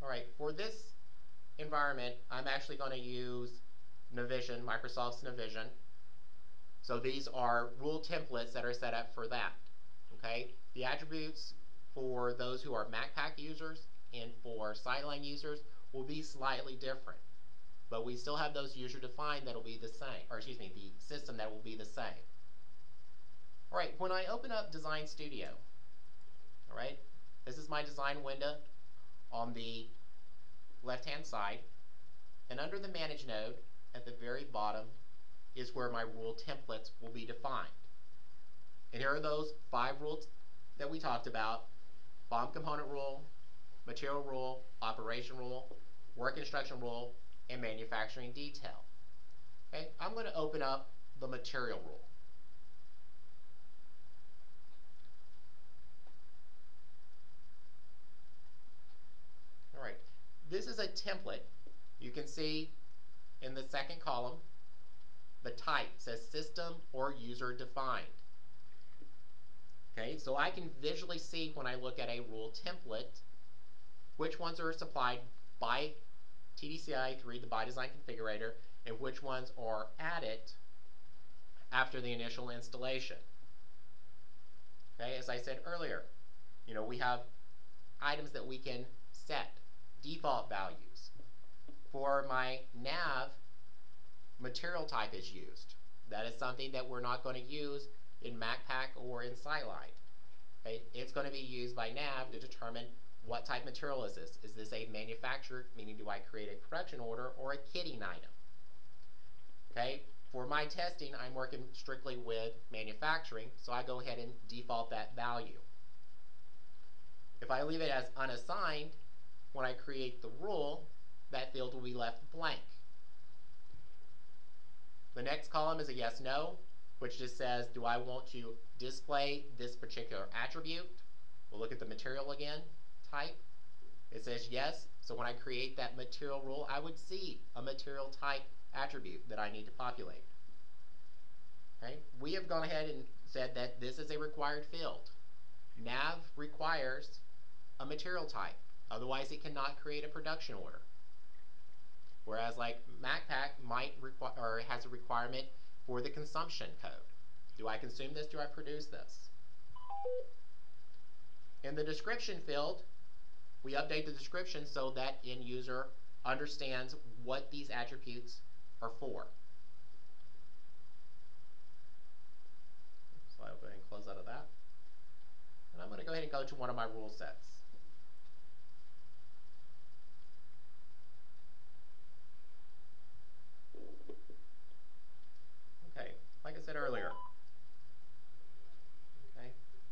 All right, for this environment, I'm actually going to use Navision, Microsoft's Navision. So these are rule templates that are set up for that. Okay, the attributes for those who are MacPack users and for Sightline users will be slightly different, but we still have those user defined that will be the same, or excuse me, the system that will be the same. All right, when I open up Design Studio, all right, this is my design window on the left-hand side, and under the Manage node at the very bottom is where my rule templates will be defined. And here are those 5 rules that we talked about: BOM component rule, material rule, operation rule, work instruction rule, and manufacturing detail. Okay, I'm going to open up the material rule. All right, this is a template. You can see in the second column, the type says system or user defined. Okay, so I can visually see when I look at a rule template which ones are supplied by TDCI through the ByDesign configurator and which ones are added after the initial installation. Okay, as I said earlier, we have items that we can set, default values. For my nav, material type is used. That is something that we're not going to use in MacPack or in Sightline. Okay, it's going to be used by nav to determine what type material is this. Is this a manufactured, meaning do I create a production order, or a kitting item? Okay, for my testing, I'm working strictly with manufacturing, so I go ahead and default that value. If I leave it as unassigned, when I create the rule, that field will be left blank. The next column is a yes/no, which just says, do I want to display this particular attribute? We'll look at the material again, type. It says yes, so when I create that material rule, I would see a material type attribute that I need to populate. Okay, we have gone ahead and said that this is a required field. Nav requires a material type, otherwise it cannot create a production order. Whereas like MacPack might require, or has a requirement for the consumption code. Do I consume this? Do I produce this? In the description field, we update the description so that end user understands what these attributes are for. So I'll go ahead and close out of that. And I'm going to go ahead and go to one of my rule sets. Okay, like I said earlier, okay,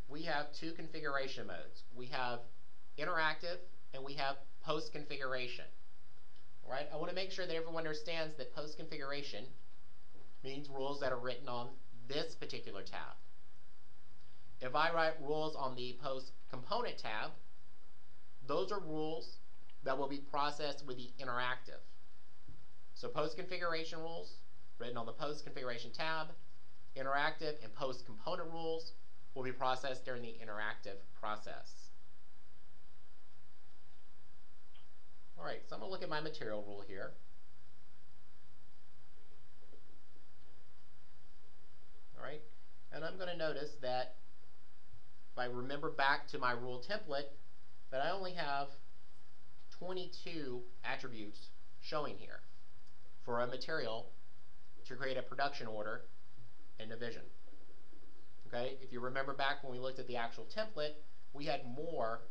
we have 2 configuration modes. We have interactive and we have post-configuration. All right, I want to make sure that everyone understands that post-configuration means rules that are written on this particular tab. If I write rules on the post-component tab, those are rules that will be processed with the interactive. So post-configuration rules written on the post-configuration tab, interactive and post-component rules will be processed during the interactive process. All right, so I'm going to look at my material rule here. All right, and I'm going to notice that if I remember back to my rule template, that I only have 22 attributes showing here for a material to create a production order in Navision. Okay, if you remember back when we looked at the actual template, we had more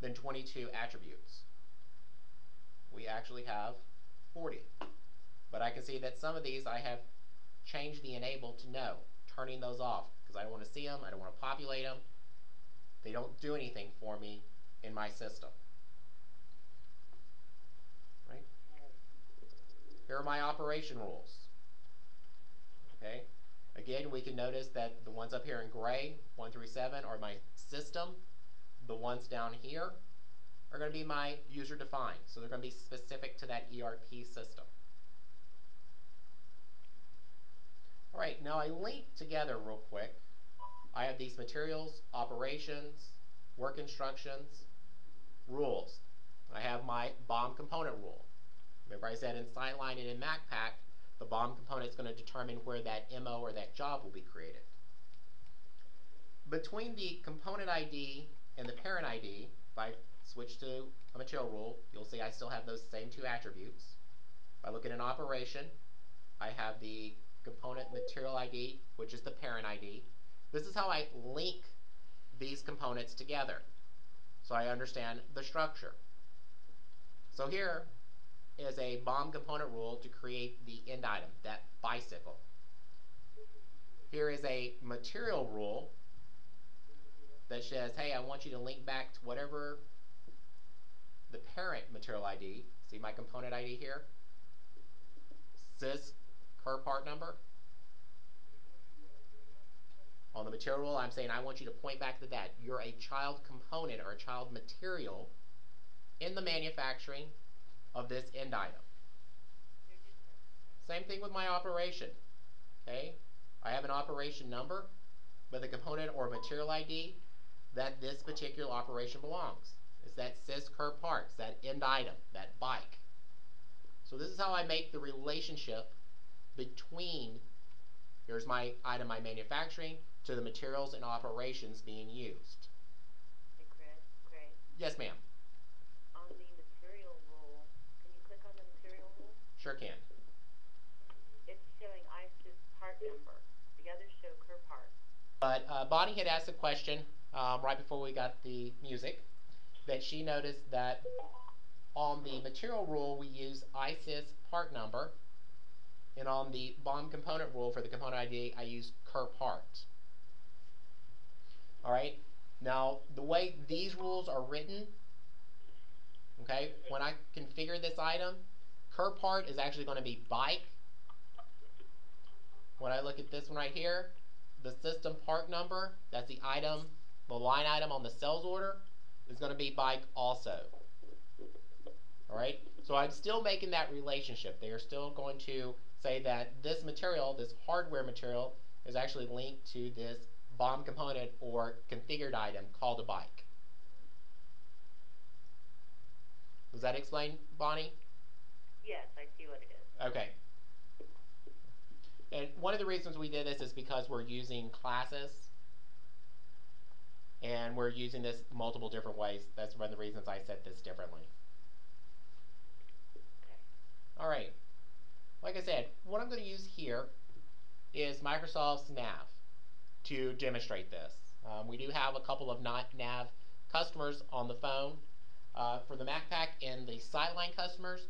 than 22 attributes. We actually have 40. But I can see that some of these I have changed the enable to no, turning those off because I don't want to see them, I don't want to populate them. They don't do anything for me in my system. Right? Here are my operation rules. Okay? Again, we can notice that the ones up here in gray, 1 through 7, are my system. The ones down here are going to be my user defined. So they're going to be specific to that ERP system. All right, now I link together real quick. I have these materials, operations, work instructions, rules. I have my BOM component rule. Remember I said in Sightline and in MacPack, the BOM component is going to determine where that MO or that job will be created. Between the component ID and the parent ID, if I switch to a material rule, you'll see I still have those same two attributes. If I look at an operation, I have the component material ID, which is the parent ID. This is how I link these components together, so I understand the structure. So here is a BOM component rule to create the end item, that bicycle. Here is a material rule that says, hey, I want you to link back to whatever the parent material ID, see my component ID here, sys cur part number. On the material rule, I'm saying I want you to point back to that. You're a child component or a child material in the manufacturing of this end item. Same thing with my operation. Okay, I have an operation number with a component or material ID that this particular operation belongs. It's that sys cur parts, that end item, that bike. So this is how I make the relationship between, here's my item I'm manufacturing, to the materials and operations being used. Hey, Craig. Yes, ma'am. On the material rule, can you click on the material rule? Sure can. It's showing ISIS part number. The others show cur part. But Bonnie had asked a question right before we got the music, that she noticed that on the material rule we use ISIS part number, and on the BOM component rule for the component ID I use cur part. Alright, now the way these rules are written, okay, when I configure this item, cur part is actually going to be bike. When I look at this one right here, the system part number, that's the item, the line item on the sales order, is going to be bike also. Alright, so I'm still making that relationship. They are still going to say that this material, this hardware material, is actually linked to this BOM component or configured item called a bike. Does that explain, Bonnie? Yes, I see what it is. Okay. And one of the reasons we did this is because we're using classes, and we're using this multiple different ways. That's one of the reasons I set this differently. Okay. All right. Like I said, what I'm going to use here is Microsoft's Nav to demonstrate this. We do have a couple of Nav customers on the phone. For the MacPack and the Sightline customers,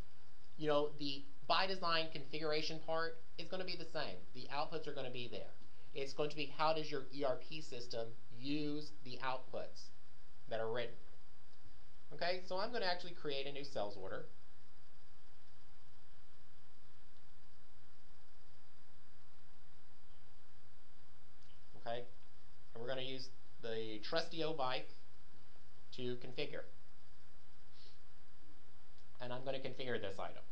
you know, the by design configuration part is going to be the same. The outputs are going to be there. It's going to be how does your ERP system use the outputs that are written. Okay, so I'm going to actually create a new sales order. Okay, and we're going to use the trusty bike to configure. And I'm going to configure this item.